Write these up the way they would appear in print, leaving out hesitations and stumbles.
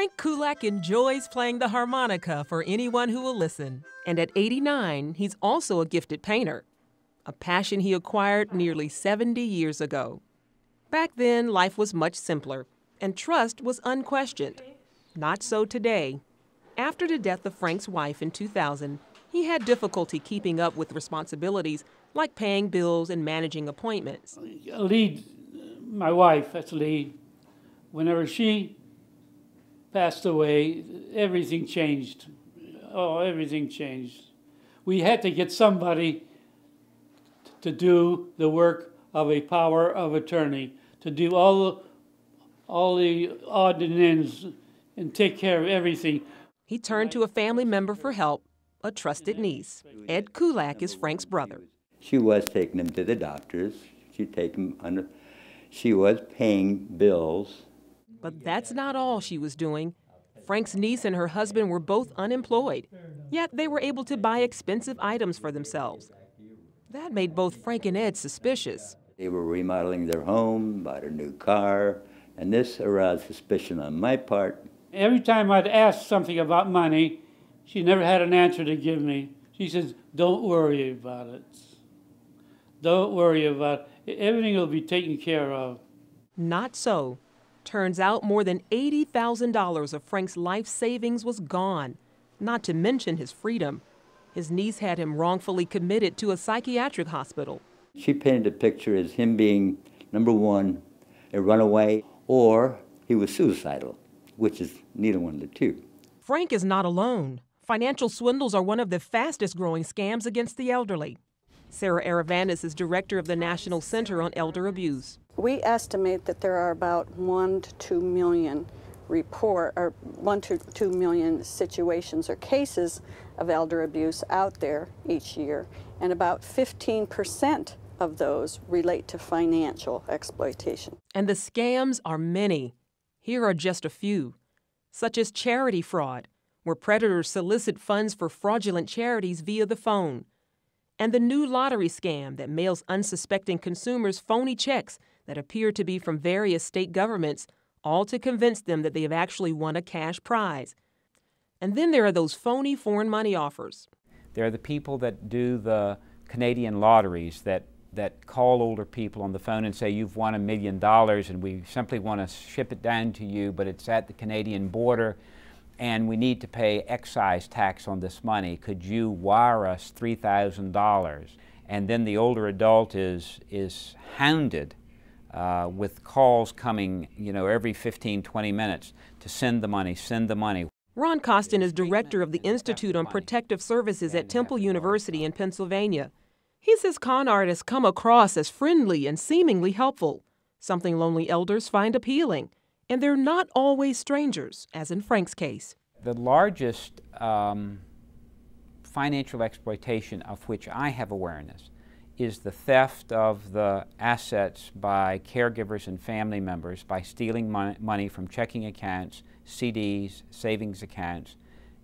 Frank Kulak enjoys playing the harmonica for anyone who will listen. And at 89, he's also a gifted painter, a passion he acquired nearly 70 years ago. Back then, life was much simpler, and trust was unquestioned. Not so today. After the death of Frank's wife in 2000, he had difficulty keeping up with responsibilities like paying bills and managing appointments. My wife, that's Lee, whenever she passed away, everything changed. Oh, everything changed. We had to get somebody to do the work of a power of attorney, to do all the odd and ends and take care of everything. He turned to a family member for help, a trusted niece. Ed Kulak is Frank's brother. She was taking him to the doctors. She was paying bills. But that's not all she was doing. Frank's niece and her husband were both unemployed, yet they were able to buy expensive items for themselves. That made both Frank and Ed suspicious. They were remodeling their home, bought a new car, and this aroused suspicion on my part. Every time I'd ask something about money, she never had an answer to give me. She says, "Don't worry about it. Don't worry about it. Everything will be taken care of." Not so. Turns out more than $80,000 of Frank's life savings was gone, not to mention his freedom. His niece had him wrongfully committed to a psychiatric hospital. She painted a picture as him being, number one, a runaway, or he was suicidal, which is neither one of the two. Frank is not alone. Financial swindles are one of the fastest growing scams against the elderly. Sarah Aravanis is director of the National Center on Elder Abuse. We estimate that there are about 1 to 2 million 1 to 2 million situations or cases of elder abuse out there each year, and about 15% of those relate to financial exploitation. And the scams are many. Here are just a few, such as charity fraud, where predators solicit funds for fraudulent charities via the phone, and the new lottery scam that mails unsuspecting consumers phony checks that appear to be from various state governments, all to convince them that they have actually won a cash prize. And then there are those phony foreign money offers. There are the people that do the Canadian lotteries that call older people on the phone and say, "You've won $1 million and we simply want to ship it down to you, but it's at the Canadian border and we need to pay excise tax on this money. Could you wire us $3,000? And then the older adult is hounded with calls coming, every 15, 20 minutes to send the money, send the money. Ron Costin is director of the Institute on Protective Services at Temple University in Pennsylvania. He says con artists come across as friendly and seemingly helpful, something lonely elders find appealing. And they're not always strangers, as in Frank's case. The largest financial exploitation of which I have awareness is the theft of the assets by caregivers and family members by stealing money from checking accounts, CDs, savings accounts,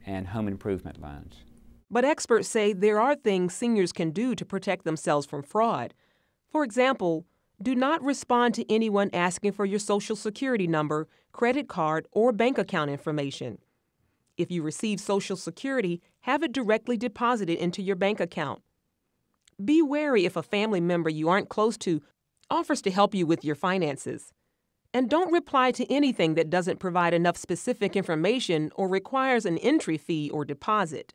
and home improvement loans. But experts say there are things seniors can do to protect themselves from fraud. For example, do not respond to anyone asking for your Social Security number, credit card, or bank account information. If you receive Social Security, have it directly deposited into your bank account. Be wary if a family member you aren't close to offers to help you with your finances. And don't reply to anything that doesn't provide enough specific information or requires an entry fee or deposit.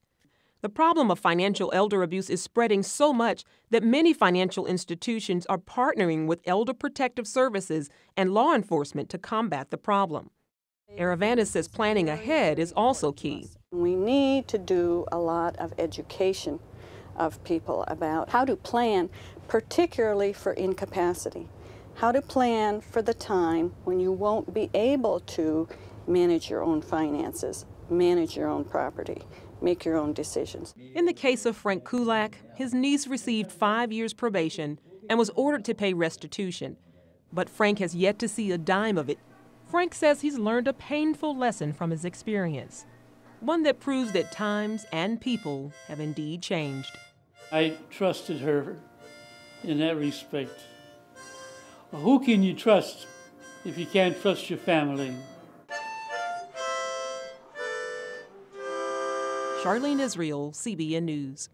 The problem of financial elder abuse is spreading so much that many financial institutions are partnering with elder protective services and law enforcement to combat the problem. Aravanis says planning ahead is also key. We need to do a lot of education of people about how to plan, particularly for incapacity. How to plan for the time when you won't be able to manage your own finances, manage your own property, make your own decisions. In the case of Frank Kulak, his niece received 5 years probation and was ordered to pay restitution. But Frank has yet to see a dime of it. Frank says he's learned a painful lesson from his experience, one that proves that times and people have indeed changed. I trusted her in that respect. Well, who can you trust if you can't trust your family? Charlene Israel, CBN News.